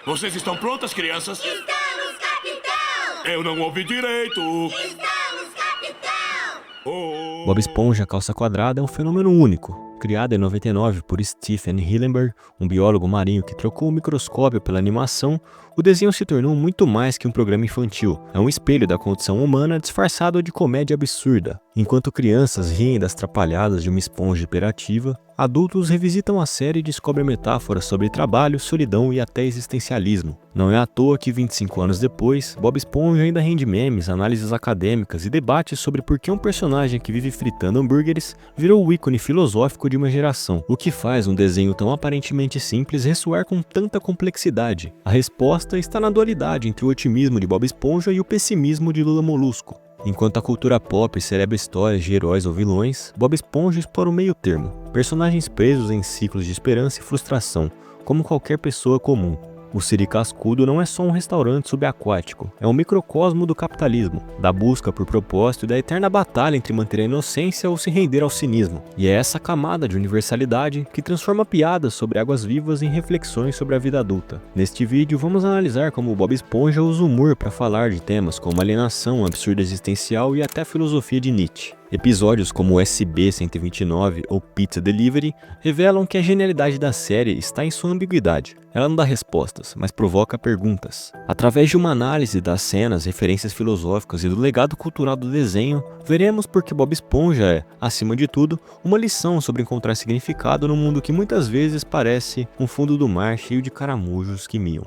Vocês estão prontas, crianças? Estamos, capitão! Eu não ouvi direito. Estamos, capitão! Oh. Bob Esponja Calça Quadrada é um fenômeno único. Criado em 99 por Stephen Hillenburg, um biólogo marinho que trocou o microscópio pela animação, o desenho se tornou muito mais que um programa infantil. É um espelho da condição humana disfarçado de comédia absurda. Enquanto crianças riem das trapalhadas de uma esponja hiperativa, adultos revisitam a série e descobrem metáforas sobre trabalho, solidão e até existencialismo. Não é à toa que 25 anos depois, Bob Esponja ainda rende memes, análises acadêmicas e debates sobre por que um personagem que vive fritando hambúrgueres virou o ícone filosófico de uma geração. O que faz um desenho tão aparentemente simples ressoar com tanta complexidade? A resposta está na dualidade entre o otimismo de Bob Esponja e o pessimismo de Lula Molusco. Enquanto a cultura pop celebra histórias de heróis ou vilões, Bob Esponja explora o meio termo. Personagens presos em ciclos de esperança e frustração, como qualquer pessoa comum. O Siri Cascudo não é só um restaurante subaquático, é um microcosmo do capitalismo, da busca por propósito e da eterna batalha entre manter a inocência ou se render ao cinismo. E é essa camada de universalidade que transforma piadas sobre águas vivas em reflexões sobre a vida adulta. Neste vídeo vamos analisar como Bob Esponja usa o humor para falar de temas como alienação, absurdo existencial e até a filosofia de Nietzsche. Episódios como o SB-129 ou Pizza Delivery revelam que a genialidade da série está em sua ambiguidade. Ela não dá respostas, mas provoca perguntas. Através de uma análise das cenas, referências filosóficas e do legado cultural do desenho, veremos por que Bob Esponja é, acima de tudo, uma lição sobre encontrar significado num mundo que muitas vezes parece um fundo do mar cheio de caramujos que miam.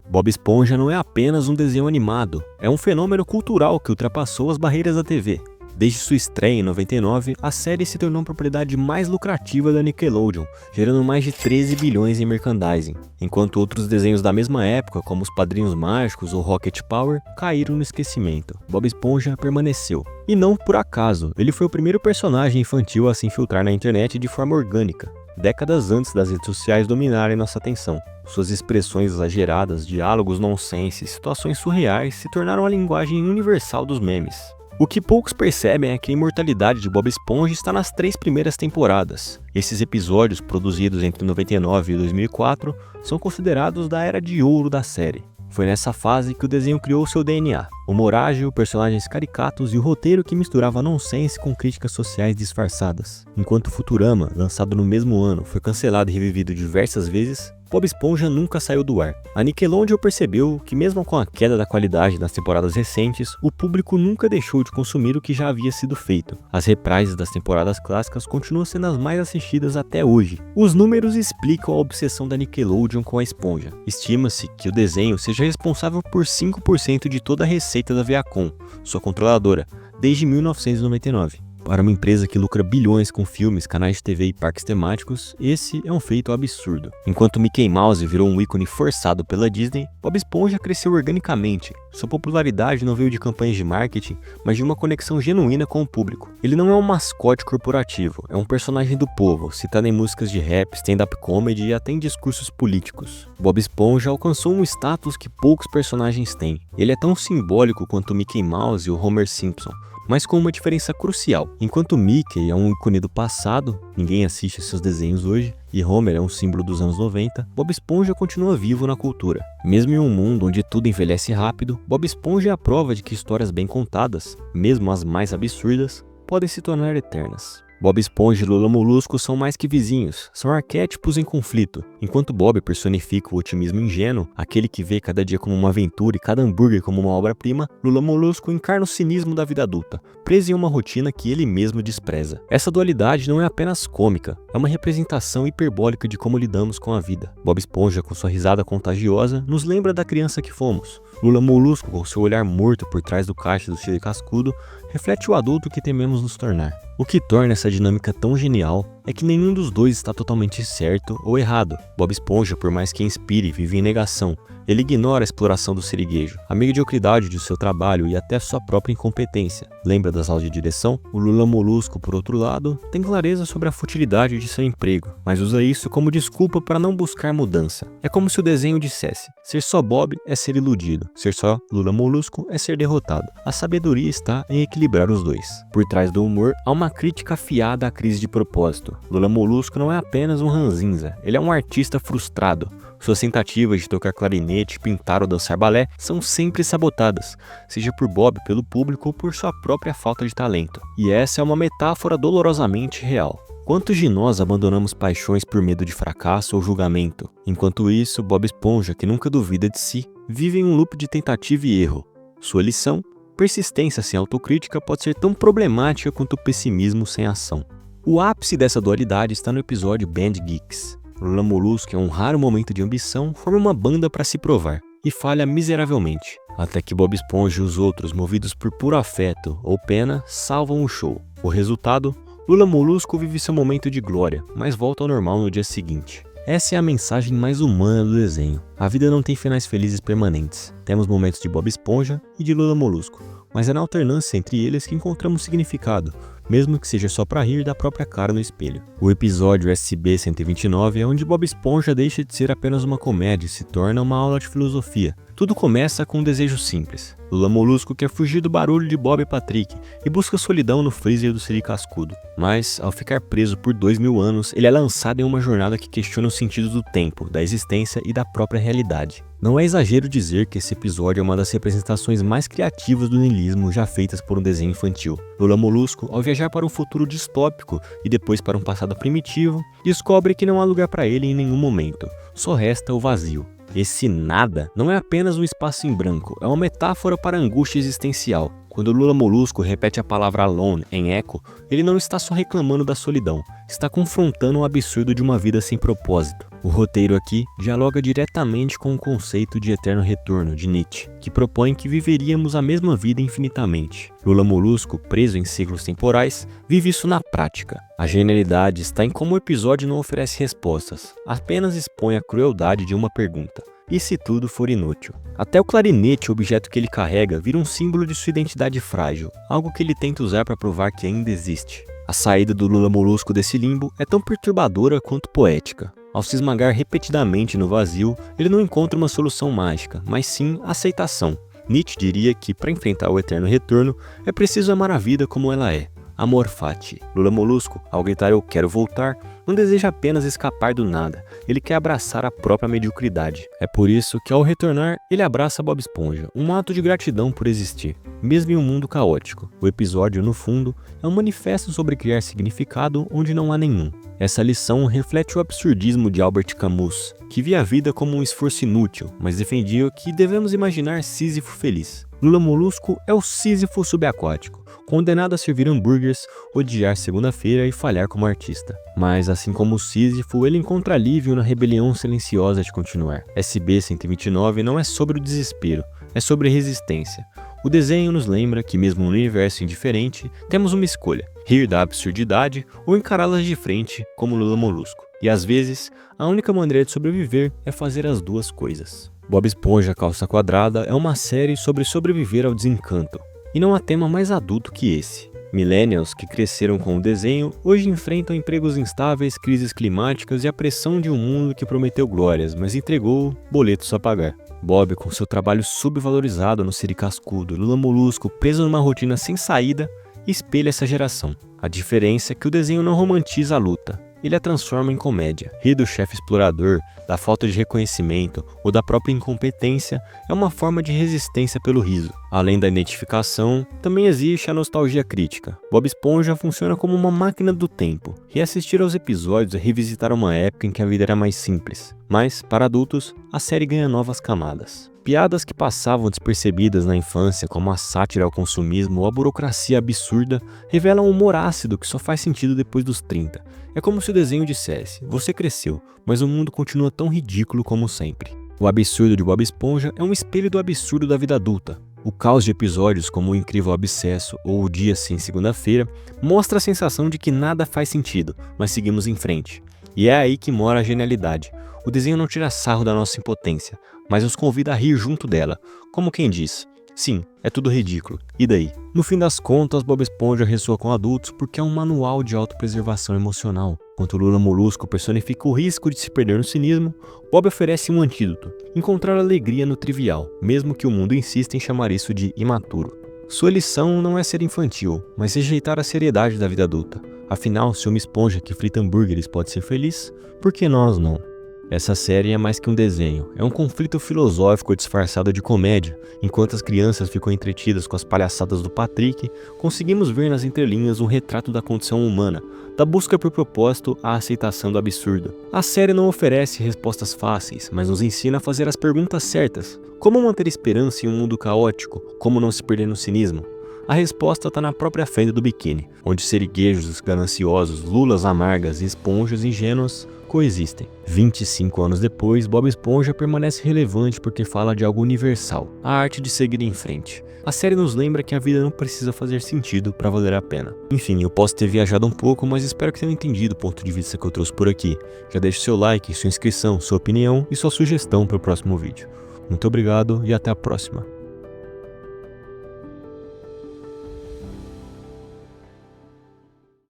Bob Esponja não é apenas um desenho animado, é um fenômeno cultural que ultrapassou as barreiras da TV. Desde sua estreia em 99, a série se tornou a propriedade mais lucrativa da Nickelodeon, gerando mais de 13 bilhões em merchandising, enquanto outros desenhos da mesma época, como Os Padrinhos Mágicos ou Rocket Power, caíram no esquecimento. Bob Esponja permaneceu. E não por acaso, ele foi o primeiro personagem infantil a se infiltrar na internet de forma orgânica, décadas antes das redes sociais dominarem nossa atenção. Suas expressões exageradas, diálogos nonsense e situações surreais se tornaram a linguagem universal dos memes. O que poucos percebem é que a imortalidade de Bob Esponja está nas 3 primeiras temporadas. Esses episódios, produzidos entre 99 e 2004, são considerados da era de ouro da série. Foi nessa fase que o desenho criou seu DNA, humor ágil, personagens caricatos e o roteiro que misturava nonsense com críticas sociais disfarçadas. Enquanto Futurama, lançado no mesmo ano, foi cancelado e revivido diversas vezes, Bob Esponja nunca saiu do ar. A Nickelodeon percebeu que mesmo com a queda da qualidade das temporadas recentes, o público nunca deixou de consumir o que já havia sido feito. As reprises das temporadas clássicas continuam sendo as mais assistidas até hoje. Os números explicam a obsessão da Nickelodeon com a esponja. Estima-se que o desenho seja responsável por 5% de toda a receita da Viacom, sua controladora, desde 1999. Para uma empresa que lucra bilhões com filmes, canais de TV e parques temáticos, esse é um feito absurdo. Enquanto Mickey Mouse virou um ícone forçado pela Disney, Bob Esponja cresceu organicamente. Sua popularidade não veio de campanhas de marketing, mas de uma conexão genuína com o público. Ele não é um mascote corporativo, é um personagem do povo, citado em músicas de rap, stand-up comedy e até em discursos políticos. Bob Esponja alcançou um status que poucos personagens têm. Ele é tão simbólico quanto Mickey Mouse e o Homer Simpson, mas com uma diferença crucial. Enquanto Mickey é um ícone do passado, ninguém assiste seus desenhos hoje, e Homer é um símbolo dos anos 90, Bob Esponja continua vivo na cultura. Mesmo em um mundo onde tudo envelhece rápido, Bob Esponja é a prova de que histórias bem contadas, mesmo as mais absurdas, podem se tornar eternas. Bob Esponja e Lula Molusco são mais que vizinhos, são arquétipos em conflito. Enquanto Bob personifica o otimismo ingênuo, aquele que vê cada dia como uma aventura e cada hambúrguer como uma obra-prima, Lula Molusco encarna o cinismo da vida adulta, preso em uma rotina que ele mesmo despreza. Essa dualidade não é apenas cômica, é uma representação hiperbólica de como lidamos com a vida. Bob Esponja, com sua risada contagiosa, nos lembra da criança que fomos. Lula Molusco, com seu olhar morto por trás do caixa do Siri Cascudo, reflete o adulto que tememos nos tornar. O que torna essa dinâmica tão genial é que nenhum dos dois está totalmente certo ou errado. Bob Esponja, por mais que inspire, vive em negação. Ele ignora a exploração do siriguejo, a mediocridade de seu trabalho e até sua própria incompetência. Lembra das aulas de direção? O Lula Molusco, por outro lado, tem clareza sobre a futilidade de seu emprego, mas usa isso como desculpa para não buscar mudança. É como se o desenho dissesse: ser só Bob é ser iludido, ser só Lula Molusco é ser derrotado. A sabedoria está em equilibrar os dois. Por trás do humor, há uma crítica afiada à crise de propósito. ponto. Lula Molusco não é apenas um ranzinza, ele é um artista frustrado. Suas tentativas de tocar clarinete, pintar ou dançar balé são sempre sabotadas, seja por Bob pelo público ou por sua própria falta de talento. E essa é uma metáfora dolorosamente real. Quantos de nós abandonamos paixões por medo de fracasso ou julgamento? Enquanto isso, Bob Esponja, que nunca duvida de si, vive em um loop de tentativa e erro. Sua lição? Persistência sem autocrítica pode ser tão problemática quanto o pessimismo sem ação. O ápice dessa dualidade está no episódio Band Geeks. Lula Molusco, em um raro momento de ambição, forma uma banda para se provar, e falha miseravelmente, até que Bob Esponja e os outros, movidos por puro afeto ou pena, salvam o show. O resultado? Lula Molusco vive seu momento de glória, mas volta ao normal no dia seguinte. Essa é a mensagem mais humana do desenho. A vida não tem finais felizes permanentes. Temos momentos de Bob Esponja e de Lula Molusco, mas é na alternância entre eles que encontramos significado, mesmo que seja só para rir da própria cara no espelho. O episódio SCP-129 é onde Bob Esponja deixa de ser apenas uma comédia e se torna uma aula de filosofia. Tudo começa com um desejo simples. Lula Molusco quer fugir do barulho de Bob e Patrick e busca solidão no freezer do Siri Cascudo. Mas, ao ficar preso por 2000 anos, ele é lançado em uma jornada que questiona o sentido do tempo, da existência e da própria realidade. Não é exagero dizer que esse episódio é uma das representações mais criativas do niilismo já feitas por um desenho infantil. Lula Molusco, ao viajar para um futuro distópico e depois para um passado primitivo, descobre que não há lugar para ele em nenhum momento, só resta o vazio. Esse nada não é apenas um espaço em branco, é uma metáfora para a angústia existencial. Quando Lula Molusco repete a palavra alone em eco, ele não está só reclamando da solidão, está confrontando o absurdo de uma vida sem propósito. O roteiro aqui dialoga diretamente com o conceito de eterno retorno de Nietzsche, que propõe que viveríamos a mesma vida infinitamente. Lula Molusco, preso em ciclos temporais, vive isso na prática. A genialidade está em como o episódio não oferece respostas, apenas expõe a crueldade de uma pergunta. E se tudo for inútil? Até o clarinete, objeto que ele carrega, vira um símbolo de sua identidade frágil, algo que ele tenta usar para provar que ainda existe. A saída do Lula Molusco desse limbo é tão perturbadora quanto poética. Ao se esmagar repetidamente no vazio, ele não encontra uma solução mágica, mas sim aceitação. Nietzsche diria que, para enfrentar o eterno retorno, é preciso amar a vida como ela é. Amor fati. Lula Molusco, ao gritar "eu quero voltar", não deseja apenas escapar do nada, ele quer abraçar a própria mediocridade. É por isso que, ao retornar, ele abraça Bob Esponja, um ato de gratidão por existir, mesmo em um mundo caótico. O episódio, no fundo, é um manifesto sobre criar significado onde não há nenhum. Essa lição reflete o absurdismo de Albert Camus, que via a vida como um esforço inútil, mas defendia que devemos imaginar Sísifo feliz. Lula Molusco é o Sísifo subaquático, condenado a servir hambúrgueres, odiar segunda-feira e falhar como artista. Mas, assim como o Sísifo, ele encontra alívio na rebelião silenciosa de continuar. SB-129 não é sobre o desespero, é sobre resistência. O desenho nos lembra que, mesmo no universo indiferente, temos uma escolha: rir da absurdidade ou encará-las de frente, como Lula Molusco. E às vezes, a única maneira de sobreviver é fazer as duas coisas. Bob Esponja Calça Quadrada é uma série sobre sobreviver ao desencanto. E não há tema mais adulto que esse. Millennials que cresceram com o desenho hoje enfrentam empregos instáveis, crises climáticas e a pressão de um mundo que prometeu glórias, mas entregou boletos a pagar. Bob, com seu trabalho subvalorizado no Siri Cascudo, Lula Molusco preso numa rotina sem saída, espelha essa geração. A diferença é que o desenho não romantiza a luta, ele a transforma em comédia. Rir do chefe explorador, da falta de reconhecimento ou da própria incompetência é uma forma de resistência pelo riso. Além da identificação, também existe a nostalgia crítica. Bob Esponja funciona como uma máquina do tempo. Reassistir aos episódios é revisitar uma época em que a vida era mais simples. Mas, para adultos, a série ganha novas camadas. Piadas que passavam despercebidas na infância, como a sátira ao consumismo ou a burocracia absurda, revelam um humor ácido que só faz sentido depois dos 30. É como se o desenho dissesse: você cresceu, mas o mundo continua tão ridículo como sempre. O absurdo de Bob Esponja é um espelho do absurdo da vida adulta. O caos de episódios como O Incrível Abscesso ou O Dia Sem Segunda-feira mostra a sensação de que nada faz sentido, mas seguimos em frente. E é aí que mora a genialidade. O desenho não tira sarro da nossa impotência, mas nos convida a rir junto dela, como quem diz: sim, é tudo ridículo, e daí? No fim das contas, Bob Esponja ressoa com adultos porque é um manual de autopreservação emocional. Enquanto Lula Molusco personifica o risco de se perder no cinismo, Bob oferece um antídoto: encontrar alegria no trivial, mesmo que o mundo insista em chamar isso de imaturo. Sua lição não é ser infantil, mas rejeitar a seriedade da vida adulta. Afinal, se uma esponja que frita hambúrgueres pode ser feliz, por que nós não? Essa série é mais que um desenho, é um conflito filosófico disfarçado de comédia. Enquanto as crianças ficam entretidas com as palhaçadas do Patrick, conseguimos ver nas entrelinhas um retrato da condição humana, da busca por propósito à aceitação do absurdo. A série não oferece respostas fáceis, mas nos ensina a fazer as perguntas certas. Como manter esperança em um mundo caótico? Como não se perder no cinismo? A resposta está na própria fenda do biquíni, onde seriguejos gananciosos, lulas amargas e esponjas ingênuas coexistem. 25 anos depois, Bob Esponja permanece relevante porque fala de algo universal, a arte de seguir em frente. A série nos lembra que a vida não precisa fazer sentido para valer a pena. Enfim, eu posso ter viajado um pouco, mas espero que tenham entendido o ponto de vista que eu trouxe por aqui. Já deixe seu like, sua inscrição, sua opinião e sua sugestão para o próximo vídeo. Muito obrigado e até a próxima.